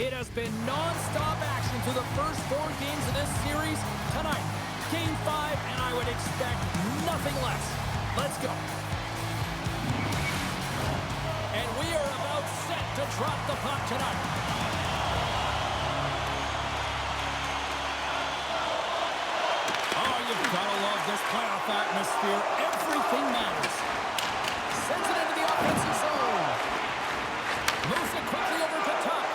It has been non-stop action through the first 4 games of this series. Tonight, Game 5, and I would expect nothing less. Let's go. And we are about set to drop the puck tonight. Oh, you've got to love this playoff atmosphere. Everything matters. Sends it into the offensive zone. Moves it quickly over to Tuck.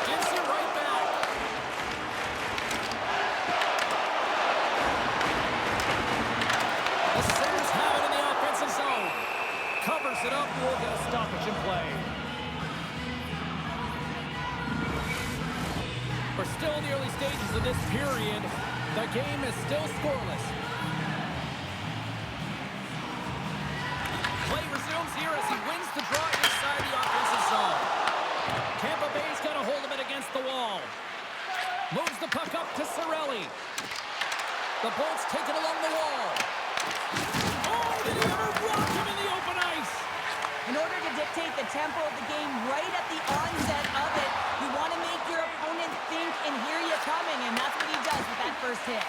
Gives it right back. The Sabres have it in the offensive zone. Covers it up. We'll get a stoppage in play. We're still in the early stages of this period. The game is still scoreless. Play resumes here as he wins the draw inside the offensive zone. Tampa Bay's got a hold of it against the wall. Moves the puck up to Cirelli. The Bolts take it along the wall. Oh, did he ever rock him in the open ice? In order to dictate the tempo of the game right at the onset of it, you want to make your opponent think and hear you coming, and that's what he does with that first hit.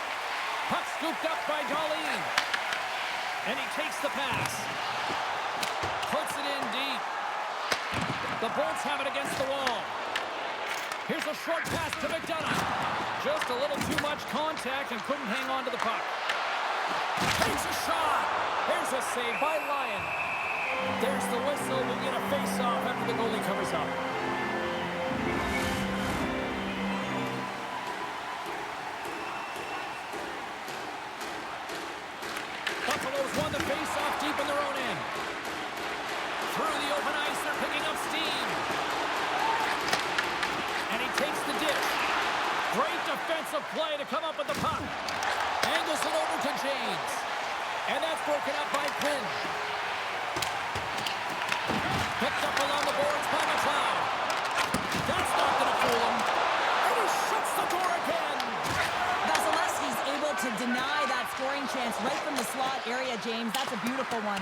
Puck scooped up by Darlene. And he takes the pass. Puts it in deep. The Bolts have it against the wall. Here's a short pass to McDonough. Just a little too much contact and couldn't hang on to the puck. Takes a shot. There's a save by Lyon. There's the whistle. We'll get a face-off after the goalie covers up. Buffalo's won the face-off deep in their own end. Through the open ice, they're picking up steam. And he takes the dish. Great defensive play to come up with the puck. Angles it over to James. And that's broken up by Quinn. Picked up along the boards by McLeod. That's not going to fool him. And he shuts the door again. Vasilevsky's able to deny that scoring chance right from the slot area, James. That's a beautiful one.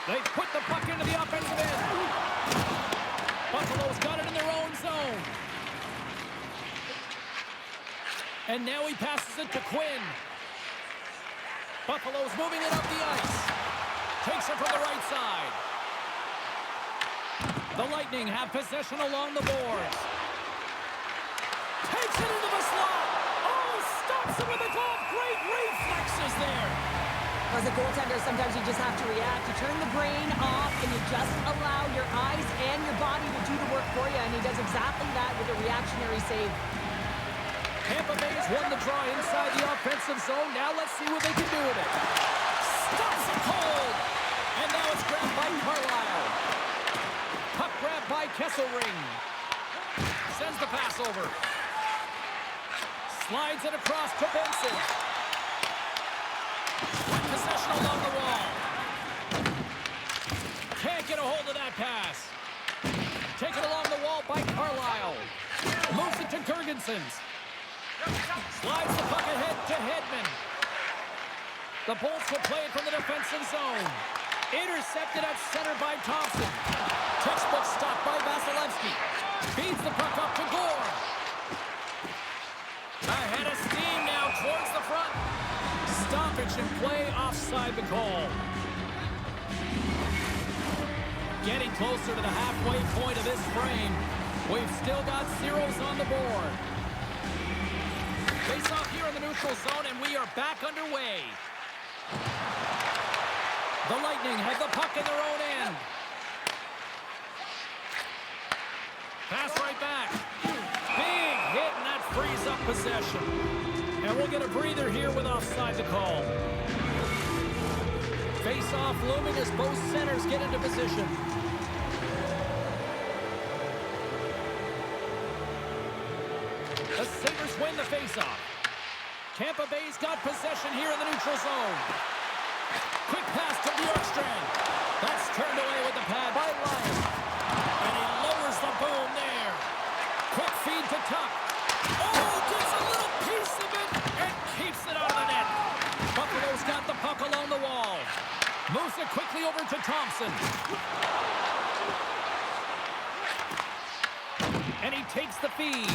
They put the puck into the offensive end. Buffalo's got it in their own zone. And now he passes it to Quinn. Buffalo's moving it up the ice. Takes it from the right side. The Lightning have possession along the boards. Takes it into the slot. Oh, stops it with a glove. Great reflexes there. As a goaltender, sometimes you just have to react. You turn the brain off and you just allow your eyes and your body to do the work for you. And he does exactly that with a reactionary save. Tampa Bay's won the draw inside the offensive zone. Now let's see what they can do with it. Stops it cold. And now it's grabbed by Carlisle. Puck grabbed by Kesselring. Sends the pass over. Slides it across to Benson. Possession along the wall. Can't get a hold of that pass. Taken along the wall by Carlisle. Moves it to Girgensons. Slides the puck ahead to Hedman. The Bolts will play it from the defensive zone. Intercepted at center by Thompson. Textbook stop by Vasilevsky. Feeds the puck up to Gore. Ahead of steam now towards the front. Stoppage and play offside the call. Getting closer to the halfway point of this frame. We've still got zeros on the board. Face off here in the neutral zone, and we are back underway. The Lightning have the puck in their own end. Pass right back. Big hit, and that frees up possession. And we'll get a breather here with offside the call. Face off looming as both centers get into position. The Sabres win the face-off. Tampa Bay's got possession here in the neutral zone. Quick pass to Bjorkstrand. That's turned away with the pad by Lyon. And he lowers the boom there. Quick feed to Tuck. Oh, gets a little piece of it and keeps it out of the net. Buffalo's got the puck along the wall. Moves it quickly over to Thompson. And he takes the feed.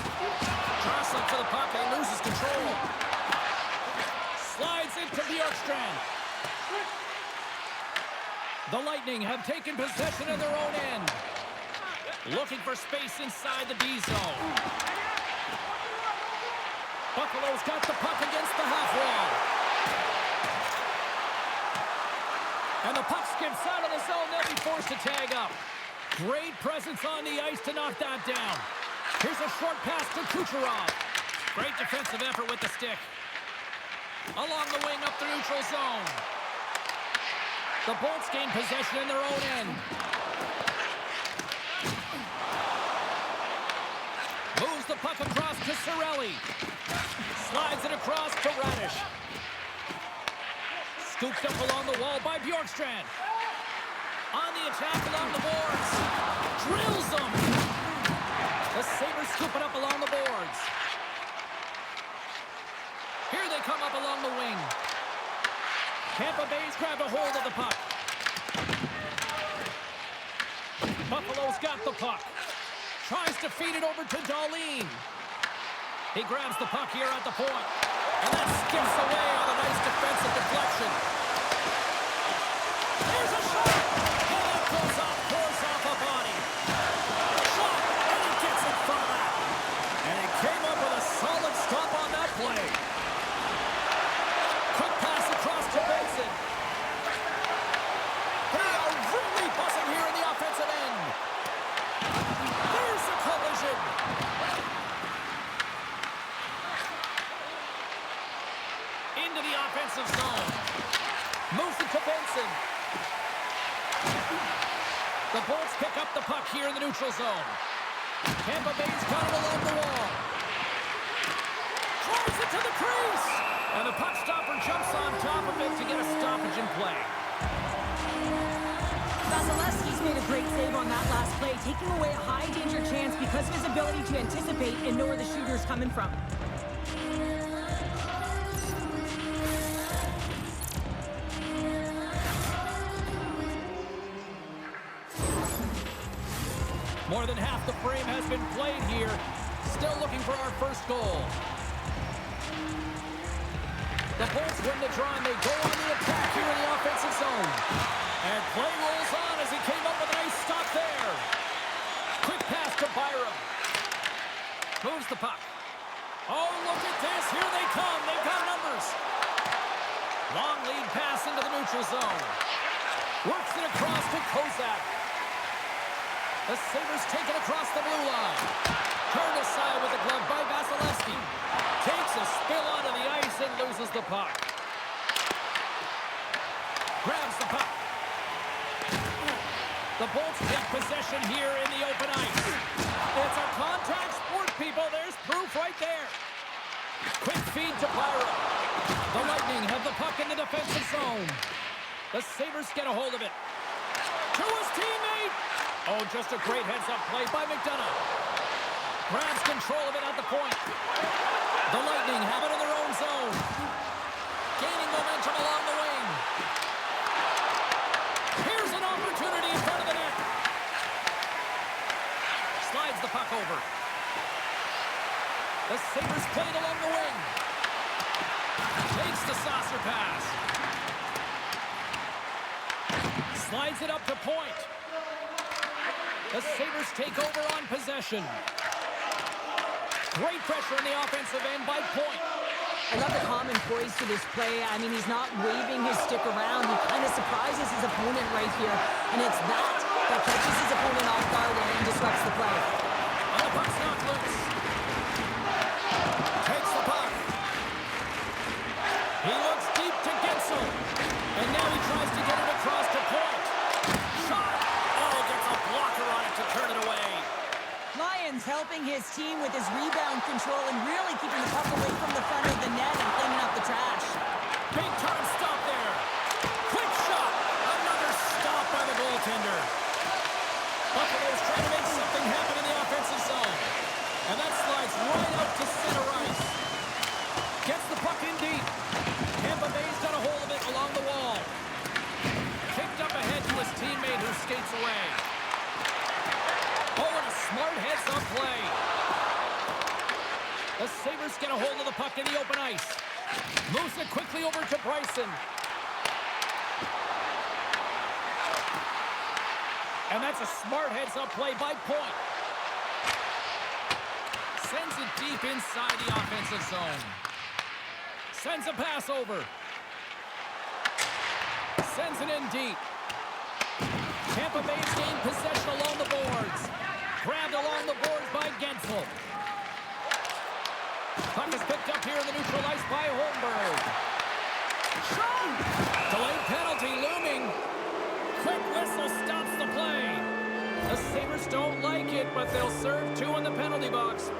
Jostling to the puck and loses control. Slides into Bjorkstrand. The Lightning have taken possession of their own end. Looking for space inside the D zone. Buffalo's got the puck against the half wall. And the puck skips out of the zone. They'll be forced to tag up. Great presence on the ice to knock that down. Here's a short pass to Kucherov. Great defensive effort with the stick. Along the wing up the neutral zone. The Bolts gain possession in their own end. Moves the puck across to Cirelli. Slides it across to Radish. Scooped up along the wall by Bjorkstrand. On the attack along the boards. Drills them. The Sabres scoop it up along the boards. Here they come up along the wing. Tampa Bay's grabbed a hold of the puck. Buffalo's got the puck. Tries to feed it over to Dahlin. He grabs the puck here at the point. And that skips away on a nice defensive deflection. Here's a shot. And it goes off, pours off a body. Shot, and he gets it from that. And he came up with a solid stop on that play. Quick pass across to Benson. They are really buzzing here in the offensive end. There's a collision. Into the offensive zone. Moves it to Benson. The Bolts pick up the puck here in the neutral zone. Tampa Bay's got it along the wall. Drives it to the crease. And the puck stopper jumps on top of it to get a stoppage in play. Vasilevsky's made a great save on that last play, taking away a high-danger chance because of his ability to anticipate and know where the shooter's coming from. More than half the frame has been played here. Still looking for our first goal. The Bolts win the draw and they go on the attack here in the offensive zone. And play rolls on as he came up with a nice stop there. Quick pass to Byram. Moves the puck. Oh, look at this. Here they come. They've got numbers. Long lead pass into the neutral zone. Works it across to Kozak. The Sabres take it across the blue line. Turned aside with the glove by Vasilevsky. Takes a spill onto the ice and loses the puck. Grabs the puck. The Bolts take possession here in the open ice. It's a contact sport, people. There's proof right there. Quick feed to Byram. The Lightning have the puck in the defensive zone. The Sabres get a hold of it. To his teammate. Oh, just a great heads-up play by McDonough. Grabs control of it at the point. The Lightning have it in their own zone. Gaining momentum along the wing. Here's an opportunity in front of the net. Slides the puck over. The Sabres played along the wing. Takes the saucer pass. Slides it up to point. The Sabres take over on possession. Great pressure in the offensive end by Point. I love the calm and poise to this play. I mean, he's not waving his stick around. He kind of surprises his opponent right here. And it's that catches his opponent off guard and disrupts the play. And the puck's knocked loose. Takes the puck. He looks deep to Gensel. And now he tries to get it across to Point. Shot. Oh, gets a blocker on it to turn it away. Lyons helping his team with his rebound control and really keeping the puck away from the front of the net and cleaning up the trash. Big time stop there. Quick shot. Another stop by the goaltender. Buffalo's trying to make something happen in the offensive zone. And that slides right out to center ice. Gets the puck in deep. Tampa Bay's got a hold of it along the wall. Kicked up ahead to his teammate who skates away. Oh, and a smart heads-up play. The Sabres get a hold of the puck in the open ice. Moves it quickly over to Bryson. And that's a smart heads-up play by Point. Sends it deep inside the offensive zone. Sends a pass over. Sends it in deep. Tampa Bay's gained possession along the boards. Grabbed along the boards by Gensel. Puck is picked up here in the neutral ice by Holmberg. Shot! Delayed penalty looming. Quick whistle stops the play. The Sabres don't like it, but they'll serve two in the penalty box.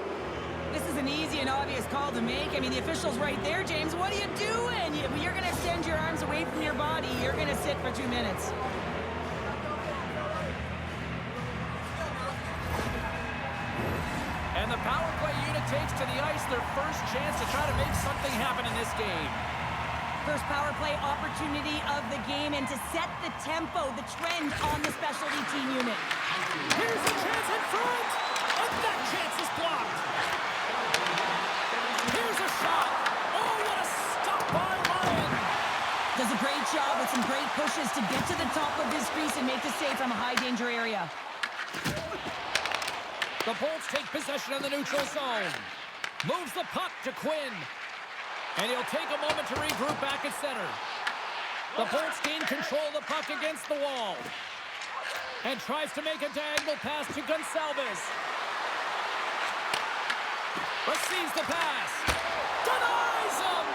This is an easy and obvious call to make. I mean, the official's right there, James. What are you doing? You're going to extend your arms away from your body. You're going to sit for 2 minutes. And the power play unit takes to the ice their first chance to try to make something happen in this game. First power play opportunity of the game, and to set the tempo, the trend on the specialty team unit. Here's a chance in front, and that chance is blocked. Here's a shot. Oh, what a stop by Ryan. Does a great job with some great pushes to get to the top of his crease and make the save from a high-danger area. The Bolts take possession of the neutral zone. Moves the puck to Quinn. And he'll take a moment to regroup back at center. The Bolts gain control of the puck against the wall. And tries to make a diagonal pass to Gonçalves. Receives the pass. Denies him!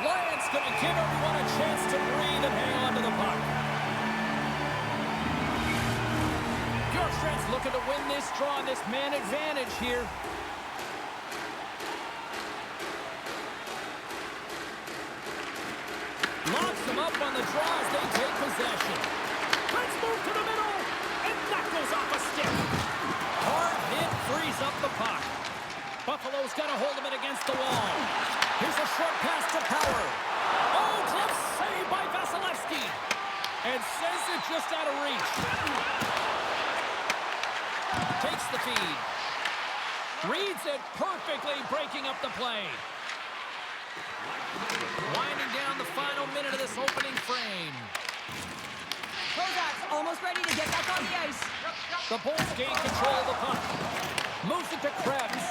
Lyon's going to give everyone a chance to breathe and hang on to the puck. Bjorkstrand's looking to win this draw, this man advantage here. Locks them up on the draw as they take possession. Let's move to the middle, and that goes off a stick. Hard hit frees up the puck. Buffalo's got a hold of it against the wall. Here's a short pass to Power. Oh, glove save by Vasilevsky. And sends it just out of reach. Takes the feed. Reads it perfectly, breaking up the play. Winding down the final minute of this opening frame. Kozak's almost ready to get back on the ice. The Bolts gain control of the puck. Moves it to Krebs.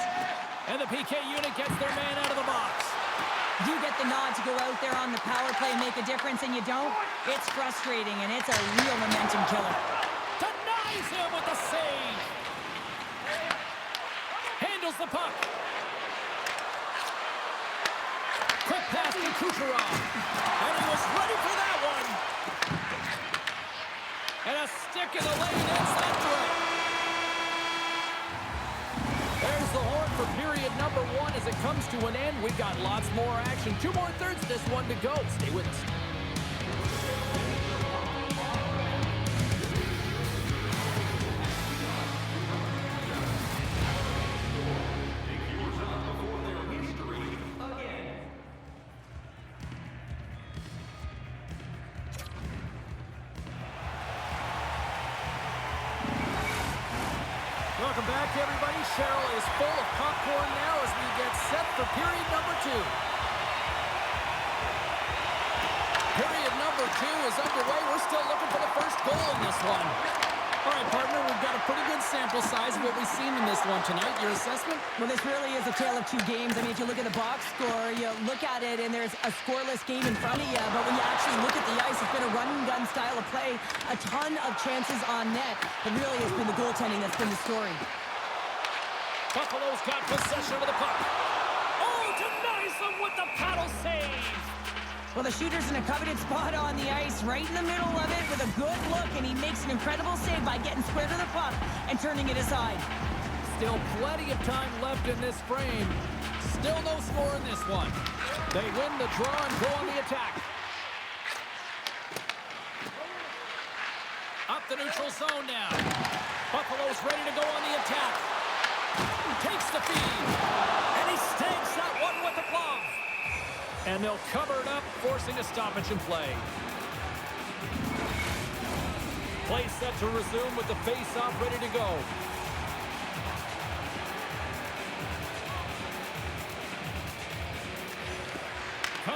And the PK unit gets their man out of the box. You get the nod to go out there on the power play and make a difference, and you don't? It's frustrating, and it's a real momentum killer. Denies him with the save. Handles the puck. Quick pass to Kucherov. And he was ready for that one. And a stick in the lane ends that threat. There's the horn for period number 1 as it comes to an end. We've got lots more action. 2 more thirds of this one to go. Stay with us. Welcome back, everybody. Cheryl is full of popcorn now as we get set for period number 2. Period number 2 is underway. We're still looking for the first goal in this one. All right, partner, we've got a pretty good sample size of what we've seen in this one tonight. Your assessment? Well, this really is a tale of 2 games. I mean, if you look at the box score, you look at it and there's a scoreless game in front of you. But when you actually look at the ice, it's been a run-and-gun style of play. A ton of chances on net. But really, it's been the goaltending that's been the story. Buffalo's got possession of the puck. Oh, denies them with the paddle save. Well, the shooter's in a coveted spot on the ice, right in the middle of it with a good look, and he makes an incredible save by getting square to the puck and turning it aside. Still plenty of time left in this frame. Still no score in this one. They win the draw and go on the attack. Up the neutral zone now. Buffalo's ready to go on the attack. Takes the feed. And he stakes that one with the glove. And they'll cover it up, forcing a stoppage in play. Play set to resume with the face-off ready to go.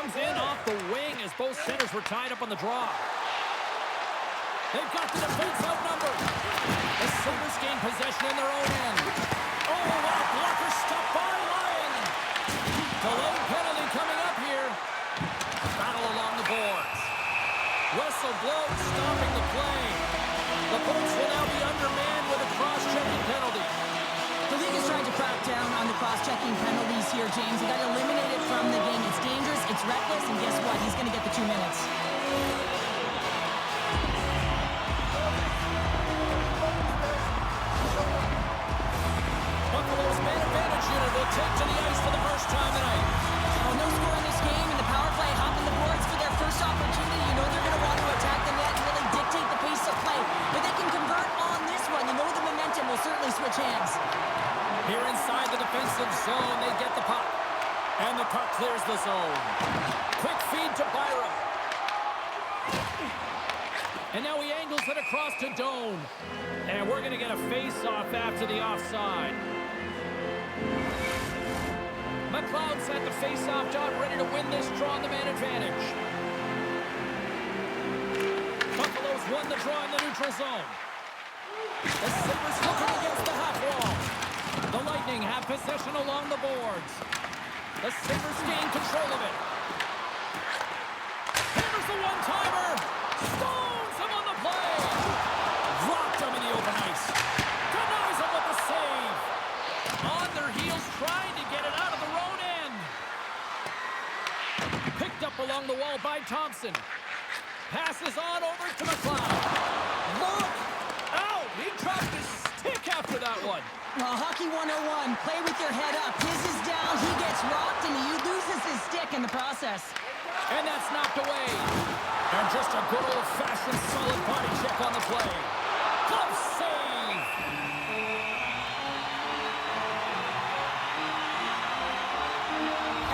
comes in off the wing as both centers were tied up on the draw. They've got the defense outnumbered. The Sabres gain possession in their own end. Oh, what a blocker stop by Lyon. Delayed penalty coming up here. Battle along the boards. Whistle blows, stopping the play. The Bolts will now be undermanned with a cross-checking penalty. The league is trying to crack down on the cross-checking penalties here, James. You got to eliminate it from the game. It's dangerous, it's reckless, and guess what? He's going to get the 2 minutes. Buffalo's man advantage unit will take to the ice for the first time tonight. Oh, no score in this game, and the power play hopping the boards for their first opportunity. You know they're going to want to attack the net and really dictate the pace of play. But they can convert on this one. You know the momentum will certainly switch hands. Here inside the defensive zone, they get the puck. And the puck clears the zone. Quick feed to Byram. And now he angles it across to Doan. And we're going to get a face-off after the offside. McLeod's at the face-off dot, ready to win this draw on the man advantage. Buffalo's won the draw in the neutral zone. The Sabres looking against the half wall. The Lightning have possession along the boards. The Sabres gain control of it. Hammers the one-timer. Stones him on the play. Rocked him in the open ice. Denies him with the save. On their heels, trying to get it out of the road end. Picked up along the wall by Thompson. Passes on over to McLeod. Look out! He dropped his stick after that one. Hockey 101, play with your head up. His is down, he gets rocked, and he loses his stick in the process. And that's knocked away. And just a good old-fashioned solid body check on the play. Glove save.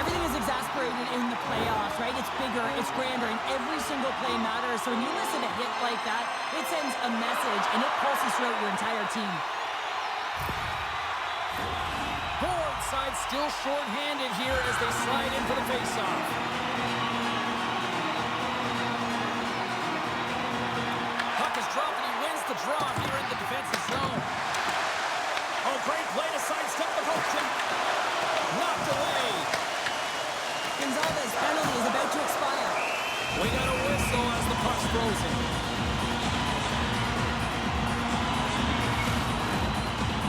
Everything is exasperated in the playoffs, right? It's bigger, it's grander, and every single play matters. So when you listen to a hit like that, it sends a message, and it pulses throughout your entire team. Side still short-handed here as they slide in for the face-off. Puck is dropped and he wins the draw here in the defensive zone. Oh, great play to sidestep the motion. Knocked away. Gonzalez's penalty is about to expire. We got a whistle as the puck's frozen.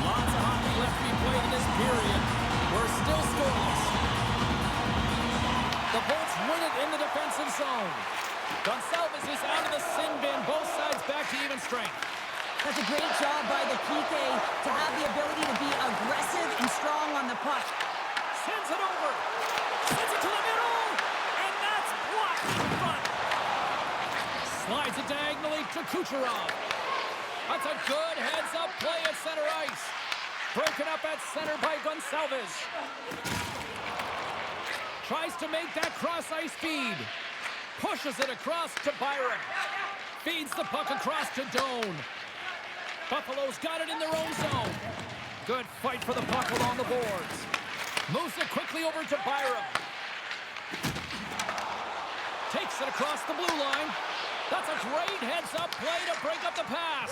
Lots of hockey left to be played in this period. We're still scoreless. The Bolts win it in the defensive zone. Gonsalves is out of the sin bin. Both sides back to even strength. That's a great job by the PK to have the ability to be aggressive and strong on the puck. Sends it over. Sends it to the middle. And that's blocked in front. Slides it diagonally to Kucherov. That's a good heads-up play at center ice. Broken up at center by Gonsalves. Tries to make that cross-ice feed. Pushes it across to Byram. Feeds the puck across to Doan. Buffalo's got it in their own zone. Good fight for the puck along the boards. Moves it quickly over to Byram. Takes it across the blue line. That's a great heads-up play to break up the pass.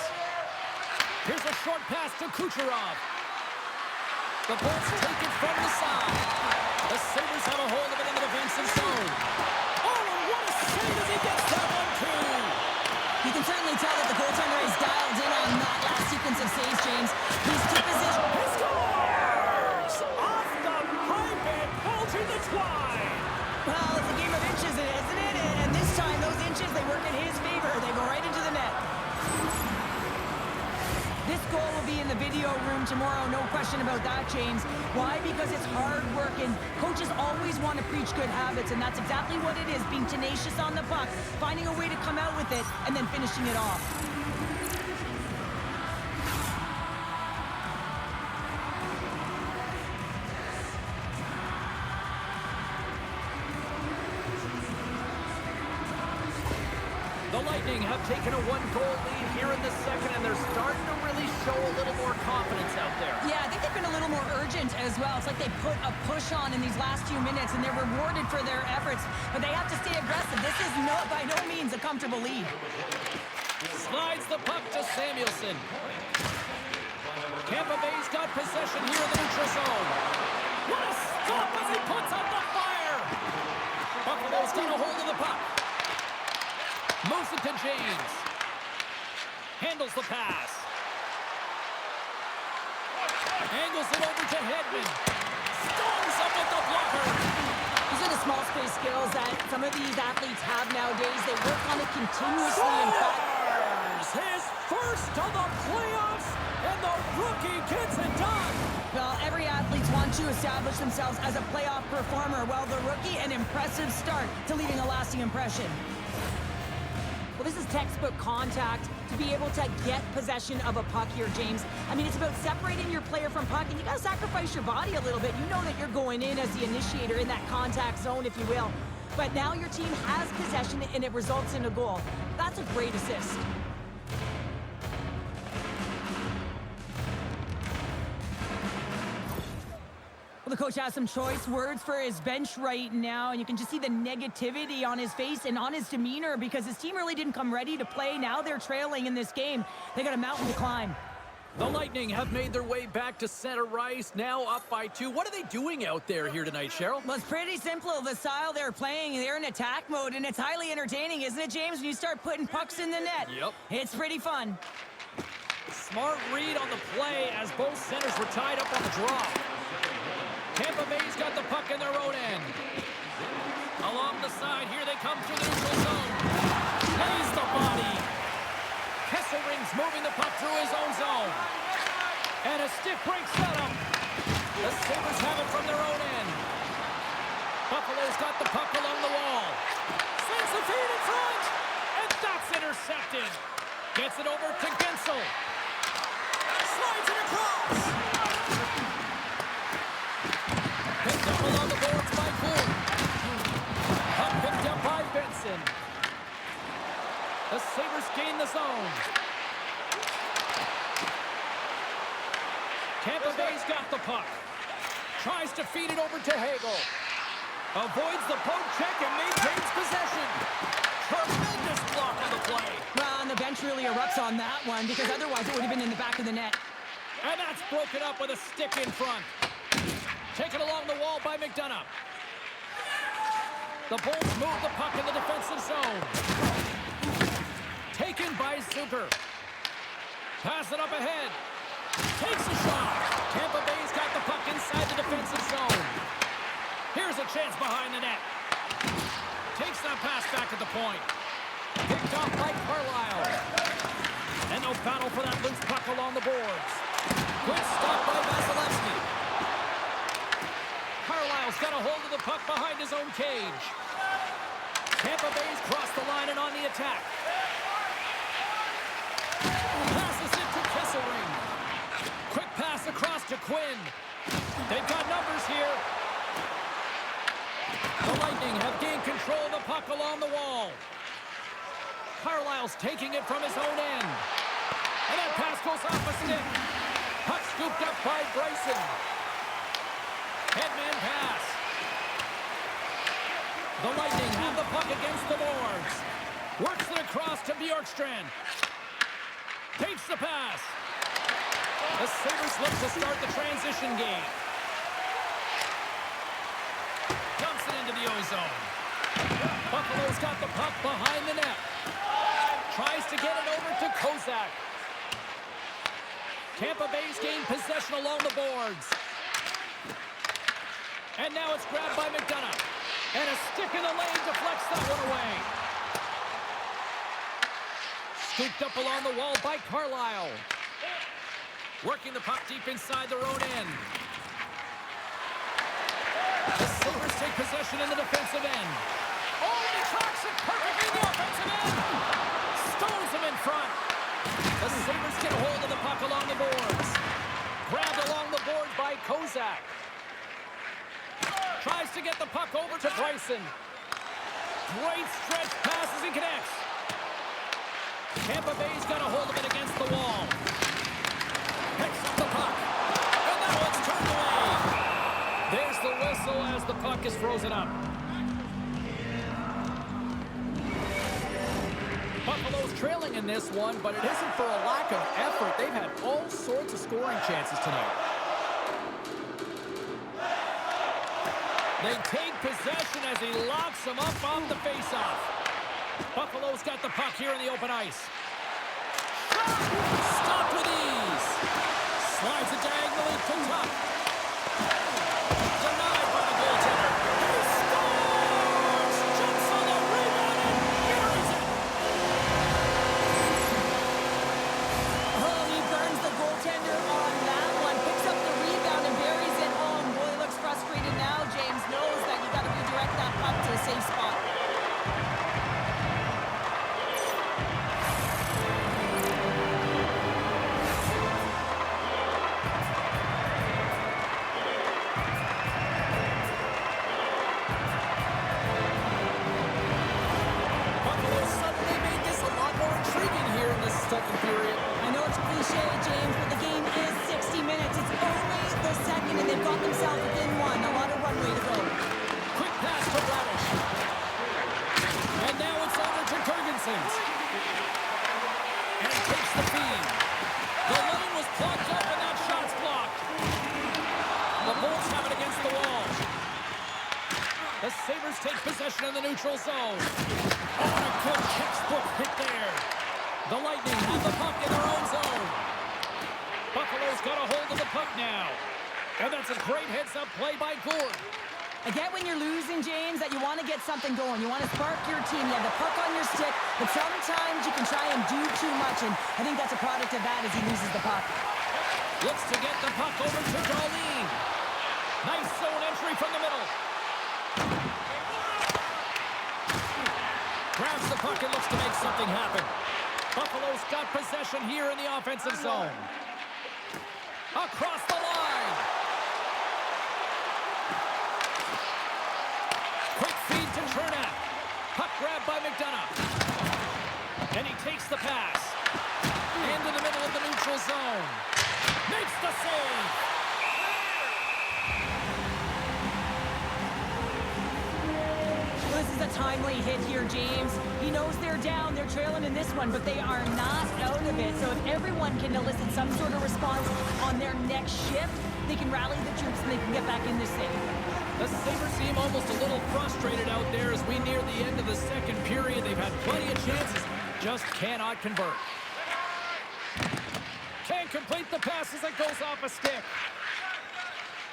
Here's a short pass to Kucherov. The Bolts take it from the side. The Sabres have a hold of it in the defensive zone. Oh, and what a save as he gets that one, too. You can certainly tell that the goaltender is dialed in on that last sequence of saves, James. He's took position. He scores! Off the pipe and bolting the twine. Well, it's a game of inches, isn't it? And this time, those inches, they work in his favor. They go right into the net. This goal will be in the video room tomorrow, no question about that, James. Why? Because it's hard work, and coaches always want to preach good habits, and that's exactly what it is, being tenacious on the puck, finding a way to come out with it, and then finishing it off. The Lightning have taken a one-goal lead here in the second, and they're starting to really show a little more confidence out there. Yeah, I think they've been a little more urgent moment as well. It's like they put a push on in these last few minutes, and they're rewarded for their efforts. But they have to stay aggressive. This is by no means a comfortable lead. Slides the puck to Samuelson. Tampa Bay's got possession here in the neutral zone. What a stop as he puts up the fire! Buffalo's got a hold of the puck. Moves it to James. Handles the pass. Angles it over to Hedman. Storms up with the blocker. These are the small space skills that some of these athletes have nowadays. They work on it continuously. In fact, his first of the playoffs, and the rookie gets it done. well, every athlete wants to establish themselves as a playoff performer. Well, the rookie, an impressive start to leaving a lasting impression. Well, this is textbook contact to be able to get possession of a puck here, James. I mean, it's about separating your player from puck, and you got to sacrifice your body a little bit. You know that you're going in as the initiator in that contact zone, if you will. But now your team has possession, and it results in a goal. That's a great assist. Well, the coach has some choice words for his bench right now, and you can just see the negativity on his face and on his demeanor because his team really didn't come ready to play. Now they're trailing in this game. They got a mountain to climb. The Lightning have made their way back to center ice, now up by 2. What are they doing out there here tonight, Cheryl? Well, it's pretty simple. The style they're playing, they're in attack mode, and it's highly entertaining, isn't it, James, when you start putting pucks in the net? Yep. It's pretty fun. Smart read on the play as both centers were tied up on the draw. Tampa Bay's got the puck in their own end. Along the side, here they come through the neutral zone. Lays the body. Kesselring's moving the puck through his own zone. And a stick break setup. The Sabres have it from their own end. Buffalo's got the puck along the wall. Sends the feed in front. And that's intercepted. Gets it over to Gensel. Slides it across. Picked up along the boards by Kuhn. Puck picked up by Benson. The Sabres gain the zone. Tampa Bay's got the puck. Tries to feed it over to Hagel. Avoids the poke check and maintains possession. Tremendous block on the play. Well, and the bench really erupts on that one because otherwise it would have been in the back of the net. And that's broken up with a stick in front. Taken along the wall by McDonough. The Bolts move the puck in the defensive zone. Taken by Zucker. Pass it up ahead. Takes a shot. Tampa Bay's got the puck inside the defensive zone. Here's a chance behind the net. Takes that pass back at the point. Picked off by Carlisle. And no battle for that loose puck along the boards. Good stop by Vasilevsky. Carlisle's got a hold of the puck behind his own cage. Tampa Bay's crossed the line and on the attack. Passes it to Kesselring. Quick pass across to Quinn. They've got numbers here. The Lightning have gained control of the puck along the wall. Carlisle's taking it from his own end. And that pass goes off a stick. Puck scooped up by Bryson. Headman pass. The Lightning have the puck against the boards. Works it across to Bjorkstrand. Takes the pass. The Sabres look to start the transition game. Dumps it into the O-zone. Buffalo's got the puck behind the net. Tries to get it over to Kozak. Tampa Bay's gained possession along the boards. And now it's grabbed by McDonough. And a stick in the lane deflects that one away. Scooped up along the wall by Carlisle. Working the puck deep inside their own end. The Sabres take possession in the defensive end. Oh, and he tracks it perfectly in the offensive end. Stones him in front. The Sabres get a hold of the puck along the boards. Grabbed along the boards by Kozak. Tries to get the puck over to Bryson. Great stretch passes and connects. Tampa Bay's got a hold of it against the wall. Picks up the puck. And now it's turned away. whistle as the puck is frozen up. Buffalo's trailing in this one, but it isn't for a lack of effort. They've had all sorts of scoring chances tonight. They take possession as he locks them up on the faceoff. Buffalo's got the puck here in the open ice. Stopped with ease. Slides it diagonally to Tuck. Denied by the goaltender. He scores! Jumps on the rebound and buries it. Oh, he burns the goaltender on that one. Picks up the rebound and buries it. Oh, boy, looks frustrated now. James knows that you got to redirect that puck to a safe spot. Buffalo suddenly made this a lot more intriguing here in this second period. I know it's cliche, James, but the game is 60 minutes. It's only the second, and they've got themselves within one. A lot of runway to go. Quick pass to Radish. And now it's over to Jurgensen. And takes the feed. The lane was plugged up and that shot's blocked. The Bolts have it against the wall. The Sabres take possession in the neutral zone. Oh, and a good textbook hit there. The Lightning have the puck in their own zone. Buffalo's got a hold of the puck now. And that's a great heads-up play by Gord. I get when you're losing, James, that you want to get something going. You want to spark your team. You have the puck on your stick, but sometimes you can try and do too much, and I think that's a product of that as he loses the puck. Looks to get the puck over to Darlene. Nice zone entry from the middle. Grabs the puck and looks to make something happen. Buffalo's got possession here in the offensive zone. Across the line. Quick feed to Chernak. Puck grabbed by McDonough. And he takes the pass. Into the middle of the neutral zone. Makes the save. This is a timely hit here, James. He knows they're down. They're trailing in this one, but they are not out of it. So if everyone can elicit some sort of response on their next shift, they can rally the troops and they can get back in this thing. The Sabres seem almost a little frustrated out there as we near the end of the second period. They've had plenty of chances, just cannot convert. Can't complete the pass as it goes off a stick.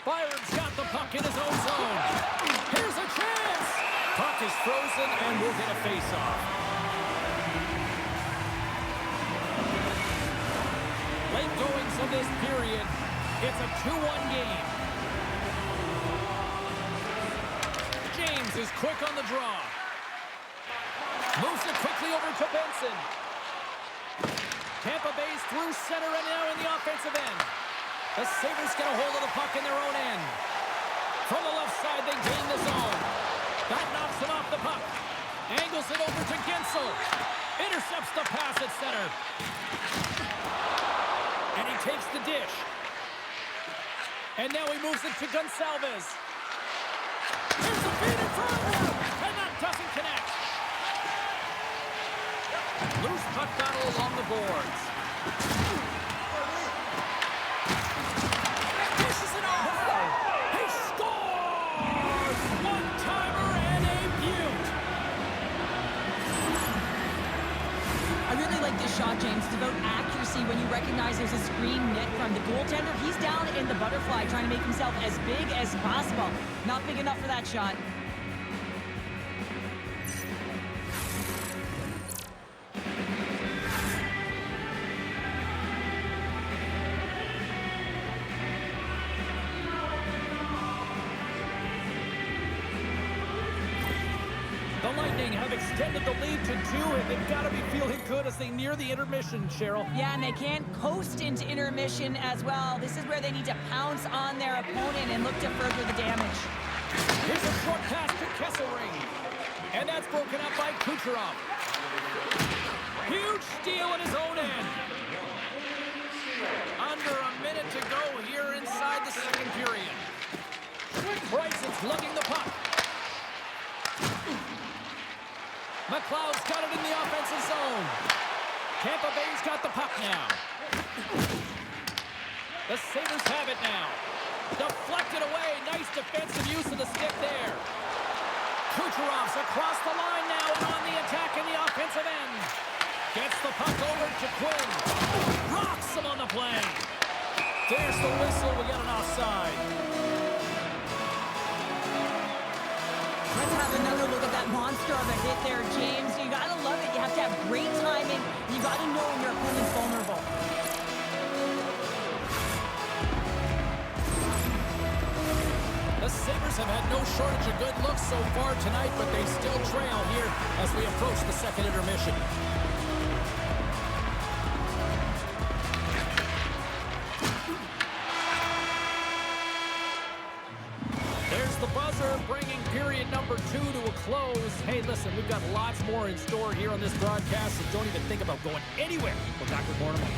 Byron's got the puck in his own zone. Here's a chance. Puck is frozen and we'll get a face-off. Late goings of this period. It's a 2-1 game. James is quick on the draw. Moves it quickly over to Benson. Tampa Bay's through center and now in the offensive end. The Sabres get a hold of the puck in their own end. From the left side, they gain the zone. That knocks him off the puck. Angles it over to Gensel. Intercepts the pass at center. And he takes the dish. And now he moves it to Gonsalves. Here's the feed in front of him. And that doesn't connect. Loose puck battle along the boards. Dishes it off. He scores! One-timer and a beaut. I really like this shot, James. It's about accuracy when you recognize there's a screen net from the goaltender. He's down in the butterfly trying to make himself as big as possible. Not big enough for that shot. The Lightning have extended the lead to 2, and they've got to be feeling good as they near the intermission, Cheryl. Yeah, and they can't coast into intermission as well. This is where they need to pounce on their opponent and look to further the damage. Here's a short pass to Kesselring. And that's broken up by Kucherov. Huge steal at his own end. Under a minute to go here inside the second period. Bryson Sabres lugging the puck. McLeod's got it in the offensive zone. Tampa Bay's got the puck now. The Sabres have it now. Deflected away. Nice defensive use of the stick there. Kucherov's across the line now and on the attack in the offensive end. Gets the puck over to Quinn. Rocks him on the play. There's the whistle. We get an offside. Let's have another look at that monster of a hit there, James. You got to love it. You have to have great timing. You got to know when your opponent's vulnerable. The Sabres have had no shortage of good looks so far tonight, but they still trail here as we approach the second intermission. There's the buzzer, bringing period number 2 to a close. Hey, listen, we've got lots more in store here on this broadcast, so don't even think about going anywhere. We're back with more in a moment.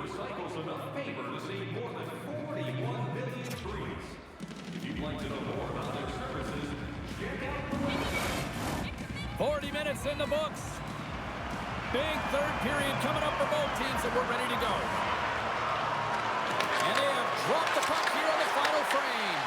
Recycles enough paper to save more than 41 million trees. If you'd like to know more about their services, check out the website. 40 minutes in the books. Big third period coming up for both teams, and we're ready to go. And they have dropped the puck here on the final frame.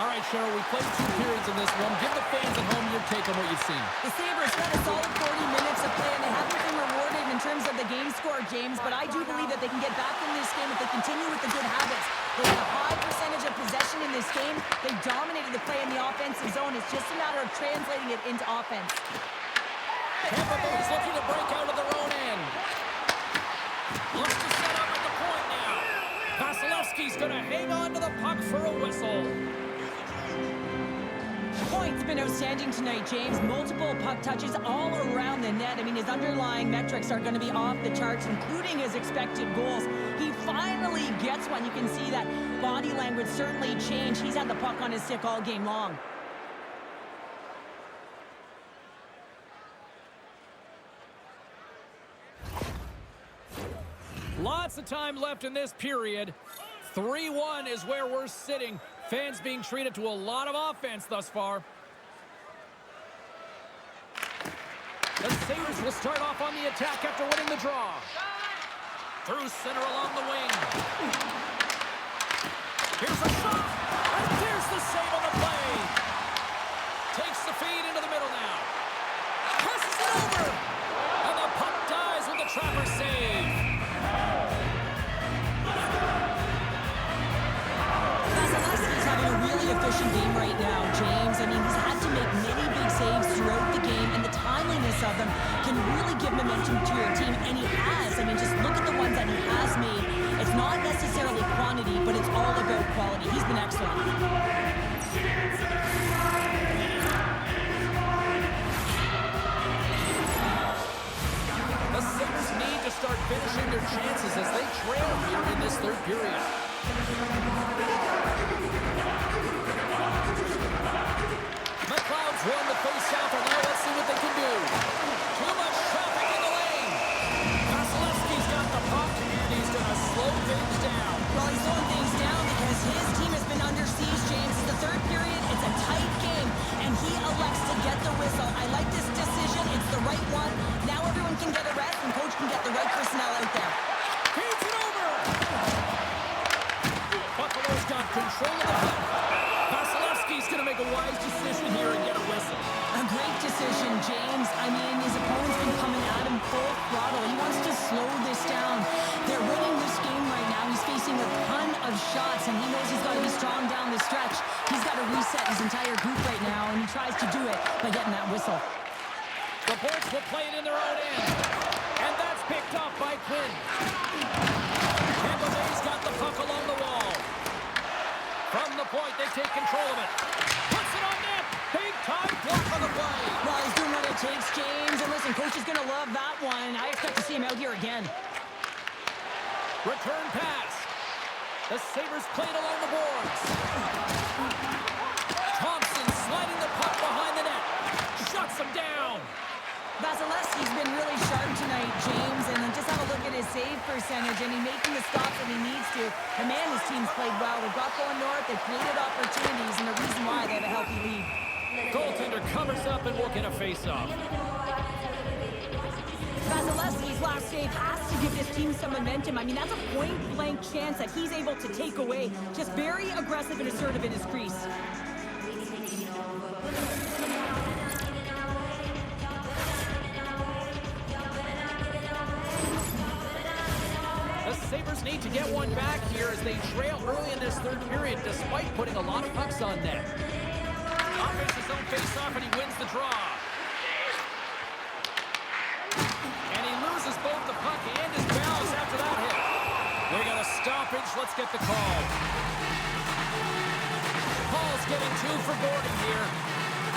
All right, Cheryl, we played 2 periods in this one. Give the fans at home your take on what you've seen. The Sabres got a solid 40 minutes of play, and they haven't been rewarded in terms of the game score, James, but I do believe that they can get back in this game if they continue with the good habits. They had a high percentage of possession in this game. They dominated the play in the offensive zone. It's just a matter of translating it into offense. Tampa Bay's looking to break out of their own end. Looks to set up at the point now. Vasilevsky's going to hang on to the puck for a whistle. Point's been outstanding tonight, James. Multiple puck touches all around the net. I mean, his underlying metrics are going to be off the charts, including his expected goals. He finally gets one. You can see that body language certainly changed. He's had the puck on his stick all game long. Lots of time left in this period. 3-1 is where we're sitting. Fans being treated to a lot of offense thus far. The Sabres will start off on the attack after winning the draw. Through center along the wing. Here's a shot. And there's the save on the play. Takes the feed into the middle now. Presses it over. And the puck dies with the Trapper save. Vasilevsky's having a really efficient game right now, James. I mean, he's had to make many big saves throughout the game, and the timeliness of them can really give momentum to your team, and he has. I mean, just look at the ones that he has made. It's not necessarily quantity, but it's all about quality. He's been excellent. The Sabres need to start finishing their chances as they trail here in this third period. McLeod's won the face-off, and now let's see what they can do. Too much traffic in the lane. Vasilevsky's got the puck, and he's going to slow things down. Well, he's slowing things down because his team has been under siege, James. It's the third period. It's a tight game, and he elects to get the whistle. I like this decision. It's the right one. Now everyone can get a rest, and coach can get the right personnel out there. Feeds it over. Buffalo's got control of the puck. Vasilevsky's going to make a wise decision here and get a whistle. A great decision, James. I mean, his opponent's been coming at him full throttle. He wants to slow this down. They're winning this game right now. He's facing a ton of shots, and he knows he's got to be strong down the stretch. He's got to reset his entire group right now, and he tries to do it by getting that whistle. The Bolts will play it in their own end. And that's picked up by Quinn. Tampa Bay's got the puck along the wall. From the point, they take control of it. Puts it on net. Big time block on the play. Well, he's doing what it takes, James. And listen, coach is going to love that one. I expect to see him out here again. Return pass. The Sabres played along the boards. Thompson sliding the puck behind the net. Shuts him down. Vasilevsky's been really sharp tonight, James, and then just have a look at his save percentage, and he's making the stops that he needs to. And man, his team's played well. They've got going north, they've created opportunities, and the reason why they have a healthy lead. Goaltender covers up and will get a face-off. Vasilevsky's last save has to give this team some momentum. I mean, that's a point-blank chance that he's able to take away. Just very aggressive and assertive in his crease. The Sabres need to get one back here as they trail early in this third period, despite putting a lot of pucks on net. Offense his own face-off, and he wins the draw. And he loses both the puck and his balance after that hit. We got a stoppage. Let's get the call. Paul's getting 2 for boarding here.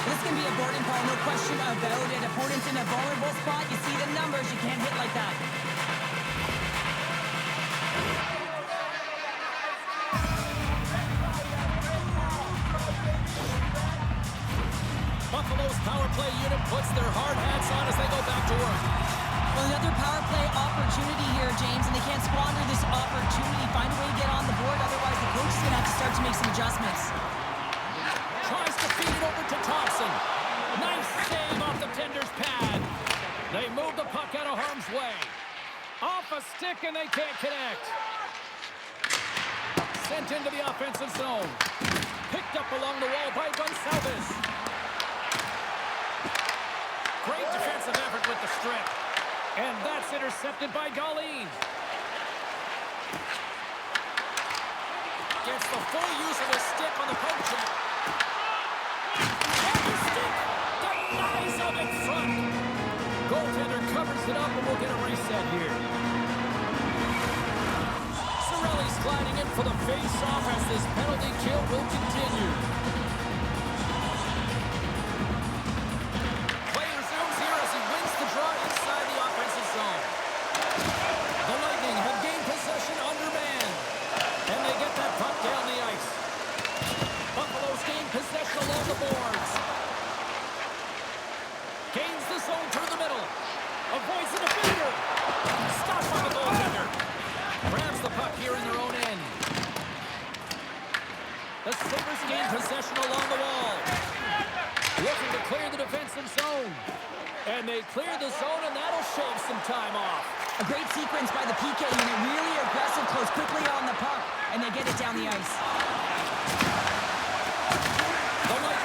This can be a boarding call, no question about it. Opponent's in a vulnerable spot. You see the numbers. You can't hit like that. Buffalo's power play unit puts their hard hats on as they go back to work. Well, another power play opportunity here, James, and they can't squander this opportunity. Find a way to get on the board, otherwise the coach is going to have to start to make some adjustments. Tries to feed it over to Thompson. Nice save off the tender's pad. They move the puck out of harm's way. Off a stick, and they can't connect. Sent into the offensive zone. Picked up along the wall by Gonçalves. Great defensive effort with the strip. And that's intercepted by Darlene. Gets the full use of his stick on the poke check. And the stick denies him in front. Goaltender covers it up, and we'll get a reset here. Cirelli's gliding in for the face-off as this penalty kill will continue. Possession along the boards. Gains the zone through the middle. Avoids the defender. Stopped by the goaltender. Grabs the puck here in their own end. The Sabres gain possession along the wall. Looking to clear the defensive zone. And they clear the zone, and that'll shave some time off. A great sequence by the PK unit. Really aggressive, close quickly on the puck, and they get it down the ice.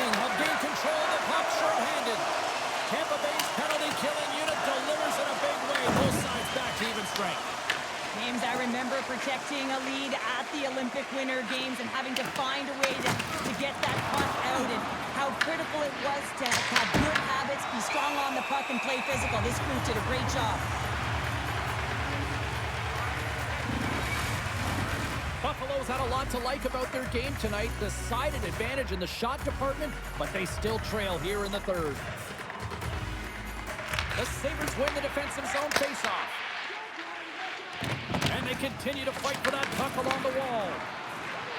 Have gained control of the puck short-handed. Tampa Bay's penalty-killing unit delivers in a big way. Both sides back to even strength. James, I remember protecting a lead at the Olympic Winter Games and having to find a way to get that puck out, and how critical it was to have good habits, be strong on the puck, and play physical. This group did a great job. Buffalo's had a lot to like about their game tonight. Decided advantage in the shot department, but they still trail here in the third. The Sabres win the defensive zone faceoff. And they continue to fight for that puck along the wall.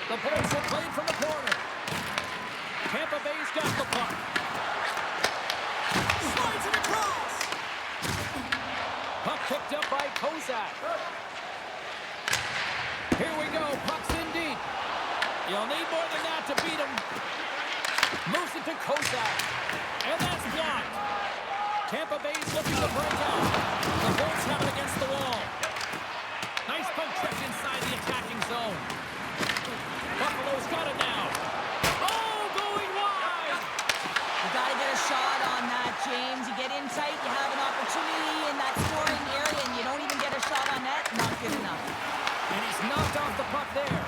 The Bolts are played from the corner. Tampa Bay's got the puck. Slides it across. Puck picked up by Kozak. Here we go. Puck's in deep. You'll need more than that to beat him. Moves it to Kozak. And that's blocked. Tampa Bay's looking to break out. The Bolts have it against the wall. Nice poke check inside the attacking zone. Buffalo's got it now. Oh, going wide. You got to get a shot on that, James. You get in tight, you have an opportunity in that scoring area, and you don't even get a shot on net. Not good enough. And he's knocked off the puck there.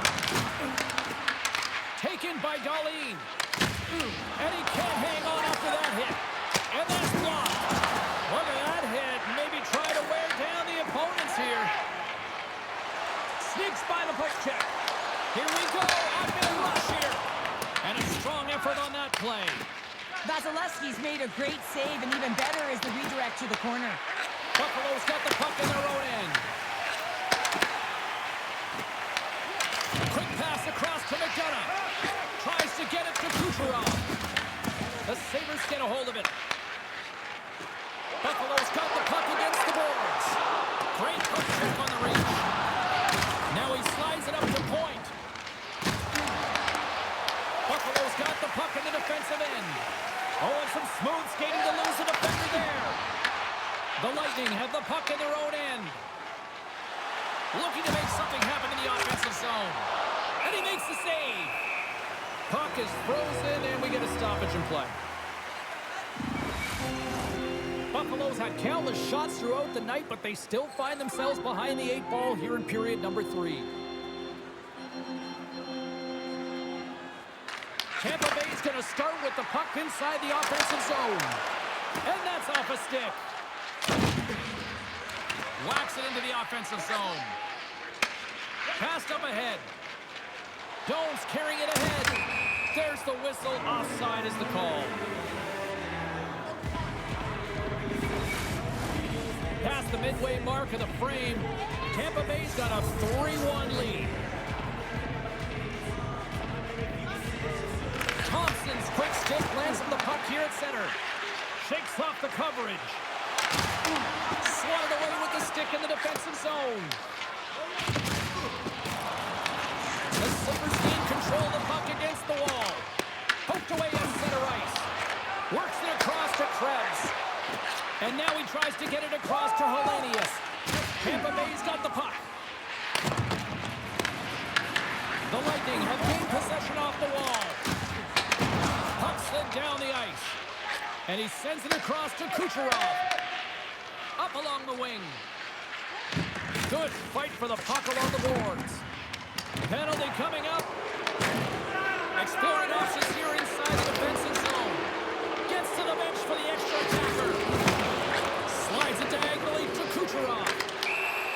Taken by Darlene. And he can't hang on after that hit. And that's blocked. Look at that hit. Maybe try to wear down the opponents here. Sneaks by the puck check. Here we go. Admin rush here. And a strong effort on that play. Vasilevsky's made a great save, and even better is the redirect to the corner. Buffalo's got the puck in their own end. Quick pass across to McDonough. Tries to get it to Kucherov. The Sabres get a hold of it. Buffalo looking to make something happen in the offensive zone. And he makes the save. Puck is frozen, and we get a stoppage in play. Buffalo's had countless shots throughout the night, but they still find themselves behind the 8 ball here in period number 3. Tampa Bay's going to start with the puck inside the offensive zone. And that's off a stick. Whacks it into the offensive zone. Passed up ahead. Domes carrying it ahead. There's the whistle. Offside is the call. Past the midway mark of the frame, Tampa Bay's got a 3-1 lead. Thompson's quick stick lands on the puck here at center. Shakes off the coverage. Swatted away with the stick in the defensive zone. The Sabres gain control of the puck against the wall. Poked away at center ice. Works it across to Krebs. And now he tries to get it across to Hellenius. Tampa Bay's got the puck. The Lightning have gained possession off the wall. Puck slid down the ice. And he sends it across to Kucherov. Up along the wing. Good fight for the puck along the boards. Penalty coming up. Exploring options here inside the defensive zone. Gets to the bench for the extra attacker. Slides it diagonally to Kucherov.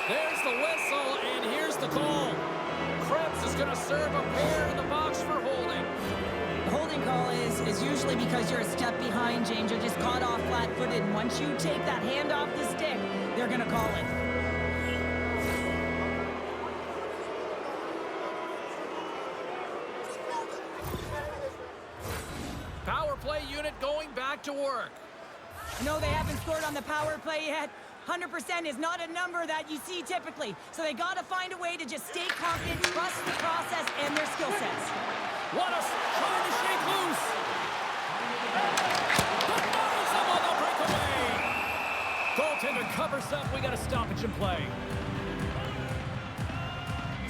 There's the whistle, and here's the call. Krebs is going to serve a pair in the box for holding. The holding call is usually because you're a step behind, James. You're just caught off flat-footed. And once you take that hand off the stick, they're going to call it. Power play unit going back to work. No, they haven't scored on the power play yet. 100% is not a number that you see typically. So they got to find a way to just stay confident, trust the process and their skill sets. What a trying to shake loose. The on the breakaway. Goaltender covers up. We got a stoppage in play.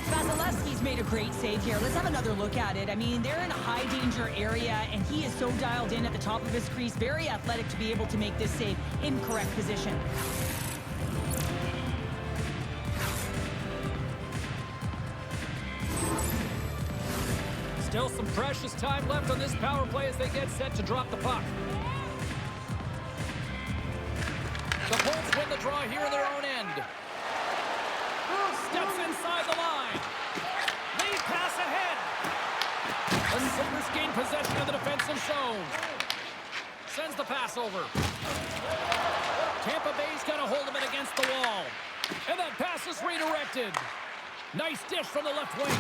Vasilevsky's made a great save here. Let's have another look at it. I mean, they're in a high-danger area, and he is so dialed in at the top of his crease. Very athletic to be able to make this save in correct position. Still some precious time left on this power play as they get set to drop the puck. The Bolts win the draw here in their own end. Steps inside the line. Lead pass ahead. The Sabres gain possession of the defensive zone. Sends the pass over. Tampa Bay's got a hold of it against the wall. And that pass is redirected. Nice dish from the left wing.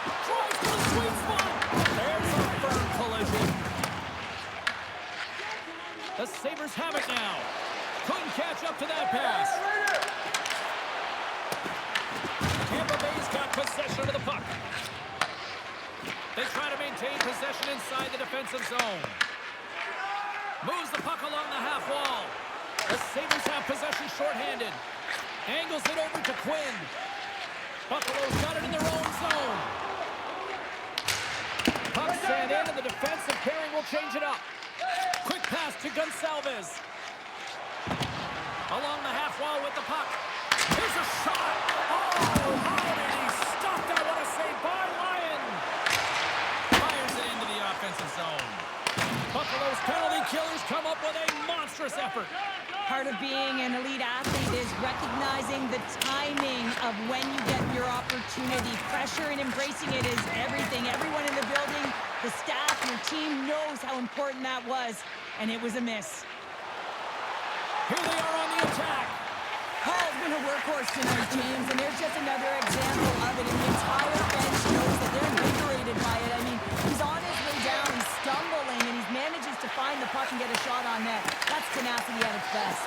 Tries to the sweet spot. There's a firm collision. The Sabres have it now. Couldn't catch up to that pass. Tampa Bay's got possession of the puck. They try to maintain possession inside the defensive zone. Moves the puck along the half wall. The Sabres have possession shorthanded. Angles it over to Quinn. Buffalo's got it in their own zone. Puck sent in, and the defensive pairing will change it up. Quick pass to Gonçalves. Along the half wall with the puck. Here's a shot. Oh, how did he stop that? What a save by Lyon. Fires it into the offensive zone. Buffalo's penalty killers come up with a monstrous effort. Part of being an elite athlete is recognizing the timing of when you get your opportunity. Pressure and embracing it is everything. Everyone in the building, the staff, your team knows how important that was, and it was a miss. Here they are on the attack. Hall's been a workhorse tonight, James, and there's just another example of it. And the entire bench knows that they're invigorated by it. I mean, he's on his way down, he's stumbling, and he manages to find the puck and get a shot on net. That's tenacity at its best.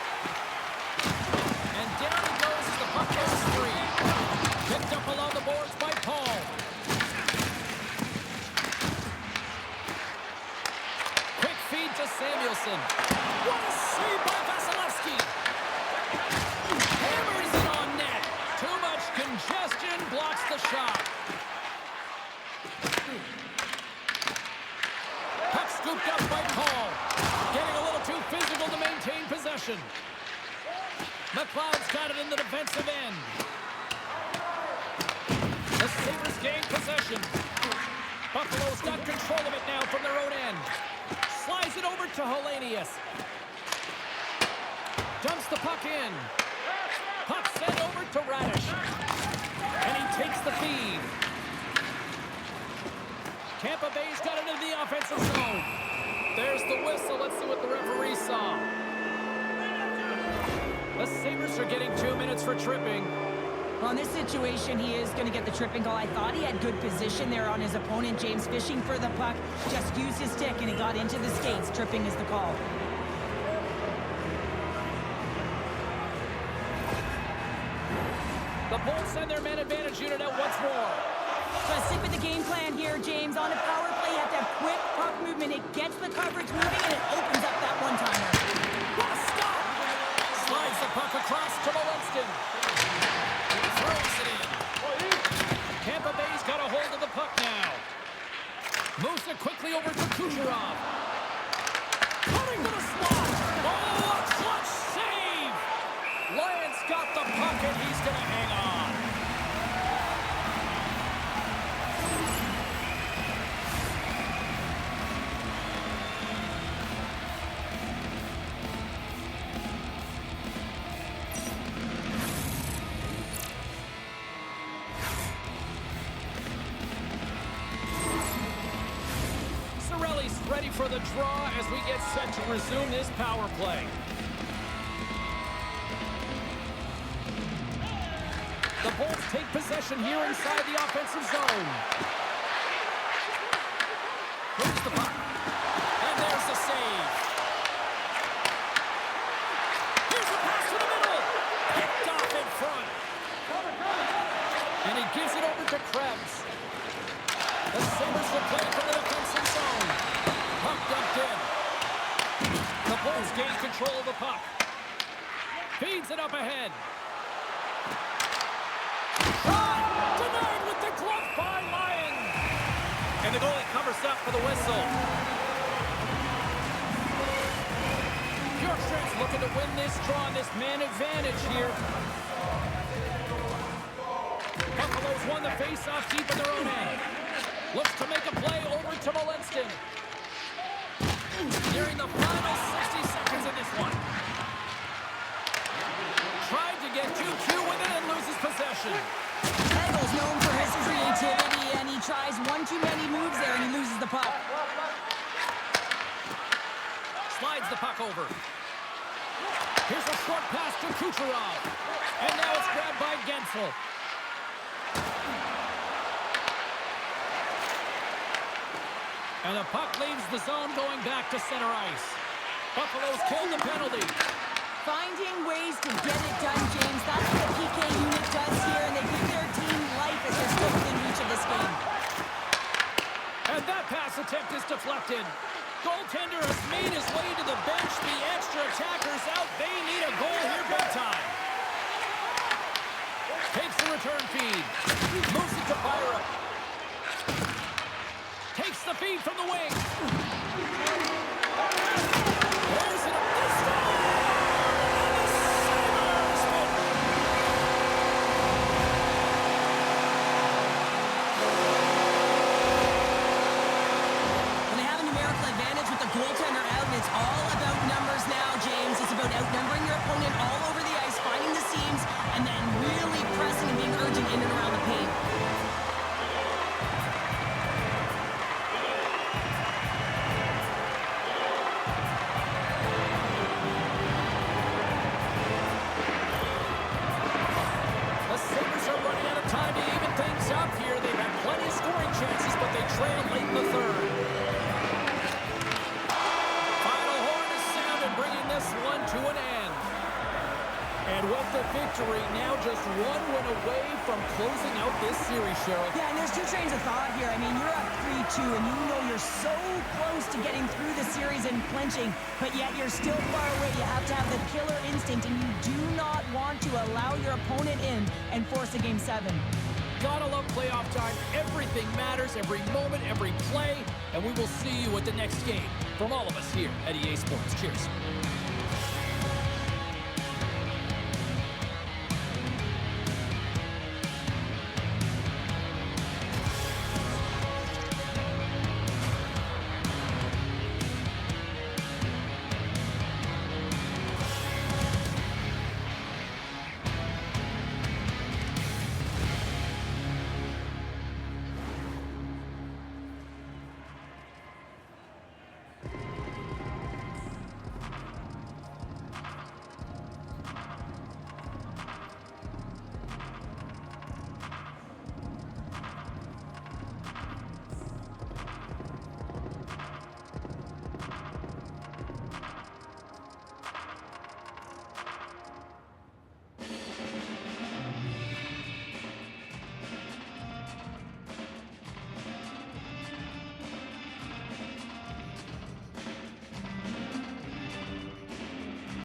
And down he goes as the puck goes free. Picked up along the boards by Paul. Quick feed to Samuelson. What a save by Vasilevsky. Hammers it on net. Too much Congestion blocks the shot. Puck scooped up by Paul. Getting a little too physical to maintain possession. McLeod's got it in the defensive end. The Sabres gain possession. Buffalo's got control of it now from their own end. Slides it over to Hellenius. Dumps the puck in. Puck sent over to Radish. And he takes the feed. Tampa Bay's got it into the offensive zone. There's the whistle. Let's see what the referee saw. The Sabres are getting 2 minutes for tripping. Well, in this situation, he is going to get the tripping call. I thought he had good position there on his opponent. James fishing for the puck. Just used his stick, and he got into the skates. Tripping is the call. The Bolts send their man advantage unit out once more. Just stick with the game plan here, James. On a power play, you have to have quick puck movement. It gets the coverage moving, and it opens up that one-timer. What a stop! Slides the puck across to Molinskin. Throws it in. Tampa Bay's got a hold of the puck now. Moves it quickly over to Kucherov. Cutting to the slot. Oh, a clutch save! Lions got the puck, and he's going to hang on. Ready for the draw as we get set to resume this power play. The Bolts take possession here inside the offensive zone. Here's the puck. And there's the save. Here's the pass to the middle. Picked off in front. And he gives it over to Krebs. The Sabres will play from the defensive zone. Puck dumped in. The Bulls gain control of the puck. Feeds it up ahead. Shot! Denied with the glove by Lyon. And the goalie covers up for the whistle. Bjorkstrand's looking to win this draw on this man advantage here. Buffalo's won the face-off deep in their own end. Looks to make a play over to Molinskin. Nearing the final 60 seconds of this one. Tried to get 2-2 with it and loses possession. Hegel's known for his creativity, and he tries one too many moves there, and he loses the puck. Slides the puck over. Here's a short pass to Kucherov. And now it's grabbed by Gensel. And the puck leaves the zone going back to center ice. Buffalo's killed the penalty. Finding ways to get it done, James. That's what the PK unit does here, and they give their team life as they're still within reach of this game. And that pass attempt is deflected. Goaltender has made his way to the bench. The extra attackers out. They need a goal here big time. Takes the return feed. Moves it to Byram. Takes the feed from the wing. There's it up this time. When they have a numerical advantage with the goaltender out, and it's all about numbers now, James. It's about outnumbering your opponent all over the ice, finding the seams, and then really pressing and being urgent in and around the paint. And with the victory, now just one win away from closing out this series, Cheryl. Yeah, and there's two trains of thought here. I mean, you're up 3-2, and you know you're so close to getting through the series and clinching, but yet you're still far away. You have to have the killer instinct, and you do not want to allow your opponent in and force a Game 7. Gotta love playoff time. Everything matters, every moment, every play, and we will see you at the next game. From all of us here at EA Sports. Cheers.